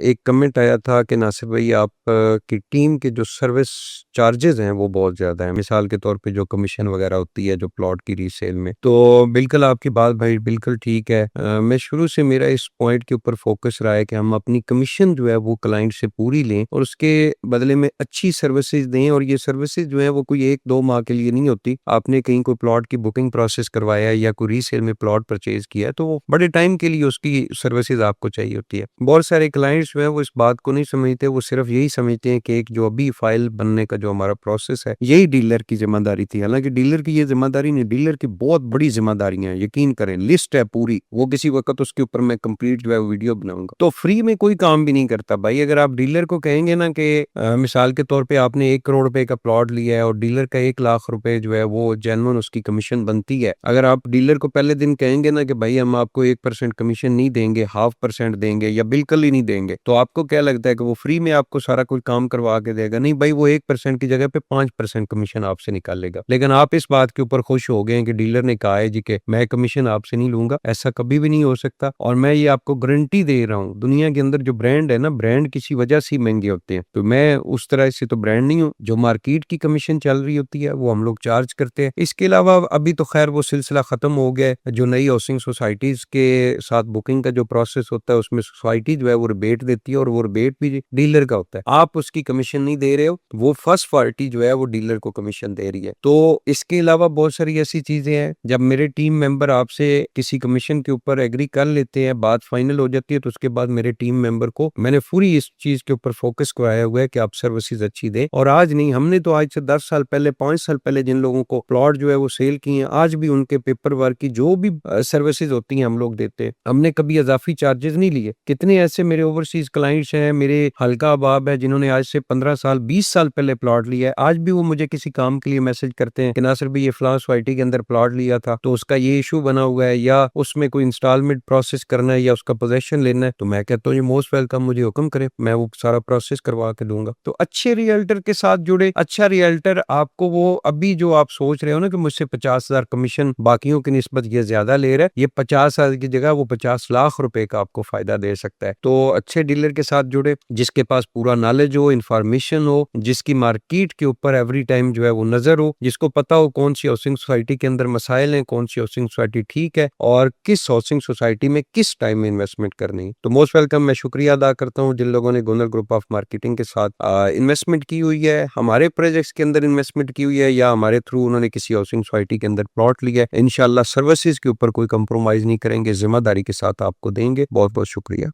एक कमेंट आया था कि नासिर भाई आप की टीम के जो सर्विस चार्जेस हैं वो बहुत ज़्यादा हैं। मिसाल के तौर पे जो कमीशन वगैरह होती है जो प्लॉट की रीसेल में, तो बिल्कुल आपकी बात भाई बिल्कुल ठीक है। मैं शुरू से मेरा इस पॉइंट के ऊपर फोकस रहा है कि हम अपनी कमीशन जो है वो क्लाइंट से पूरी लें और उसके बदले में अच्छी सर्विसेज दें। और ये सर्विसेज जो है वो कोई 1-2 माह के लिए नहीं होती। आपने कहीं कोई प्लॉट की बुकिंग प्रोसेस करवाया है या कोई रीसेल में प्लॉट परचेज किया है, तो वो बड़े टाइम के लिए उसकी सर्विसेज आपको चाहिए होती है। बहुत सारे क्लाइंट्स जो है वो इस बात को नहीं समझते, वो सिर्फ यही समझते हैं कि एक जो अभी फाइल बनने का जो हमारा प्रोसेस है यही डीलर की जिम्मेदारी थी। हालांकि डीलर की ये जिम्मेदारी नहीं, डीलर की बहुत बड़ी जिम्मेदारियां हैं, यकीन करें, लिस्ट है पूरी। वो किसी वक्त उसके ऊपर मैं कंप्लीट जो है वीडियो बनाऊंगा। तो फ्री में कोई काम भी नहीं करता भाई। अगर आप डीलर को कहेंगे ना कि मिसाल के तौर पे आपने 1 करोड़ रुपए का प्लॉट लिया है और डीलर का 1 लाख रुपए जो है वो जेन्युइन उसकी कमीशन बनती है, अगर आप डीलर को पहले दिन कहेंगे ना कि भाई हम आपको 1% कमीशन नहीं देंगे, 0.5% देंगे या बिल्कुल ही नहीं देंगे, तो आपको क्या लगता है कि वो फ्री में आपको सारा कुछ काम करवा के देगा? नहीं भाई, वो 1% की जगह पे 5% कमीशन आपसे निकालेगा। लेकिन आप इस बात के ऊपर खुश हो गए हैं कि डीलर ने कहा है जी कि मैं कमीशन आपसे नहीं लूंगा। ऐसा कभी भी नहीं हो सकता। और मैं ये आपको गारंटी दे रहा हूँ, दुनिया के अंदर जो ब्रांड है ना, ब्रांड किसी वजह से महंगे होते हैं। तो मैं उस तरह से तो ब्रांड नहीं हूँ। जो मार्केट की कमीशन चल रही होती है वो हम लोग चार्ज करते हैं। इसके अलावा अभी तो खैर वो सिलसिला खत्म हो गया है। जो नई हाउसिंग सोसाइटीज के साथ बुकिंग का जो प्रोसेस होता है उसमें सोसाइटी जो है वो रिबेट देती है और वो रिबेट भी डीलर का होता है। आप उसकी कमीशन नहीं दे रहे हो, वो फर्स्ट पार्टी जो है वो डीलर को कमीशन दे रही है। तो इसके अलावा बहुत सारी ऐसी चीजें हैं, जब मेरे टीम मेंबर आपसे किसी कमीशन के ऊपर एग्री कर लेते हैं, बात फाइनल हो जाती है, तो उसके बाद मेरे टीम मेंबर को मैंने पूरी इस चीज के ऊपर फोकस कराया हुआ है कि आप सर्विसेज अच्छी दें। और आज नहीं, हमने तो आज से 10 साल पहले, 5 साल पहले जिन लोगों को प्लॉट जो है वो सेल किए हैं, आज भी उनके पेपर वर्क की जो भी सर्विसेज होती हैं हम लोग देते हैं। हमने कभी इजाफी चार्जेस नहीं लिए। कितने ऐसे मेरे ओवरसीज क्लाइंट्स हैं, मेरे हल्का अबाब है, जिन्होंने आज से 15 साल 20 साल पहले प्लॉट लिया है, आज भी वो मुझे किसी काम के लिए मैसेज करते हैं कि नासिर भाई ये फलां सोसाइटी के अंदर प्लॉट लिया था तो उसका ये इशू बना हुआ है, या उसमें कोई इंस्टॉलमेंट प्रोसेस करना है या उसका पोजेशन लेना है। तो मैं कहता हूँ ये मोस्ट वेलकम, मुझे हुक्म करें, मैं वो सारा प्रोसेस करवा के दूंगा। तो अच्छे रियल्टर के साथ जुड़े। अच्छा रियल्टर आपको वो अभी जो आप सोच रहे हो ना कि मुझसे 50,000 कमीशन बाकियों की निस्बत ये ज्यादा ले रहा है, ये 50,000 की जगह वो 50 लाख रुपए का आपको फायदा दे सकता है। तो अच्छे डीलर के साथ जुड़े, जिसके पास पूरा नॉलेज हो, इंफॉर्मेशन हो, जिसकी मार्केट के ऊपर एवरी टाइम जो है वो नजर हो, जिसको पता हो कौन सी हाउसिंग सोसाइटी के अंदर मसाइल हैं, कौन सी हाउसिंग सोसाइटी ठीक है और किस हाउसिंग सोसाइटी में किस टाइम में इन्वेस्टमेंट करनी है। तो मोस्ट वेलकम। मैं शुक्रिया अदा करता हूँ जिन लोगों ने गुनर ग्रुप ऑफ मार्केटिंग के साथ इन्वेस्टमेंट की हुई है, हमारे प्रोजेक्ट्स के अंदर इन्वेस्टमेंट की हुई है, या हमारे थ्रू उन्होंने किसी हाउसिंग सोसाइटी के अंदर प्लॉट लिया है। इंशाल्लाह सर्विसेज के ऊपर कोई कंप्रोमाइज नहीं करेंगे, जिम्मेदारी के साथ आपको देंगे। बहुत बहुत शुक्रिया।